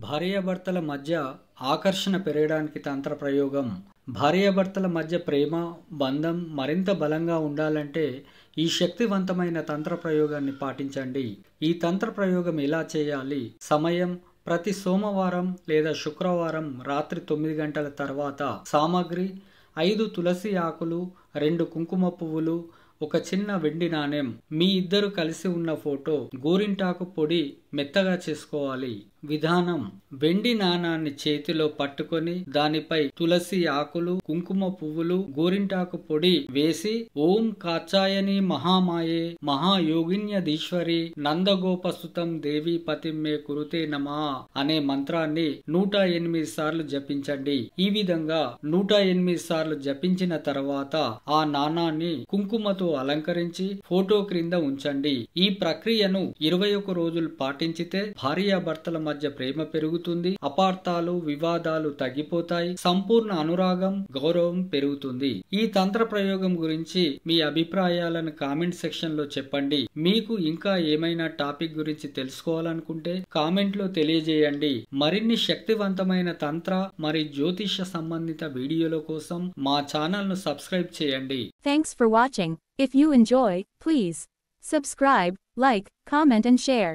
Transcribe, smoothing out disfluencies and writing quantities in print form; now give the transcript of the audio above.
భార్యాభర్తల మధ్య ఆకర్షణ పెరగడానికి తంత్ర ప్రయోగం. భార్యాభర్తల మధ్య ప్రేమ బంధం మరింత బలంగా ఉండాలంటే ఈ శక్తివంతమైన తంత్ర ప్రయోగాన్ని పాటించండి. ఈ తంత్ర ప్రయోగం ఎలా చేయాలి? సమయం ప్రతి సోమవారం లేదా శుక్రవారం రాత్రి 9 గంటల తర్వాత. సామాగ్రి 5 తులసి ఆకులు, 2 కుంకుమ పువ్వులు, ఒక చిన్న వెండి నాణెం, మీ ఇద్దరు కలిసి ఉన్న ఫోటో, గోరింటాకు పొడి మెత్తగా చేసుకోవాలి. విధానం: వెండి నాణాన్ని చేతిలో పట్టుకొని దానిపై తులసి ఆకులు, కుంకుమ పువ్వులు, గోరింటాకు పొడి వేసి ఓం కాచాయని మహామాయే మహాయోగిన్యధీశ్వరి నందగోపసుతం దేవి పతిమ్మే కురుతే నమః అనే మంత్రాన్ని 108 సార్లు జపించండి. ఈ విధంగా 108 సార్లు జపించిన తర్వాత ఆ నాణాన్ని కుంకుమతో అలంకరించి ఫోటో క్రింద ఉంచండి. ఈ ప్రక్రియను 21 రోజులు పాటించితే భార్యాభర్తల మధ్య ప్రేమ పెరుగుతుంది, అపార్థాలు వివాదాలు తగ్గిపోతాయి, సంపూర్ణ అనురాగం గౌరవం పెరుగుతుంది. ఈ తంత్ర ప్రయోగం గురించి మీ అభిప్రాయాలను కామెంట్ సెక్షన్ లో చెప్పండి. మీకు ఇంకా ఏమైనా టాపిక్ గురించి తెలుసుకోవాలనుకుంటే కామెంట్ లో తెలియజేయండి. మరిన్ని శక్తివంతమైన తంత్ర మరియు జ్యోతిష సంబంధిత వీడియోల కోసం మా ఛానల్ ను సబ్స్క్రైబ్ చేయండి. Thanks for watching. If you enjoy, please subscribe, like, comment and share.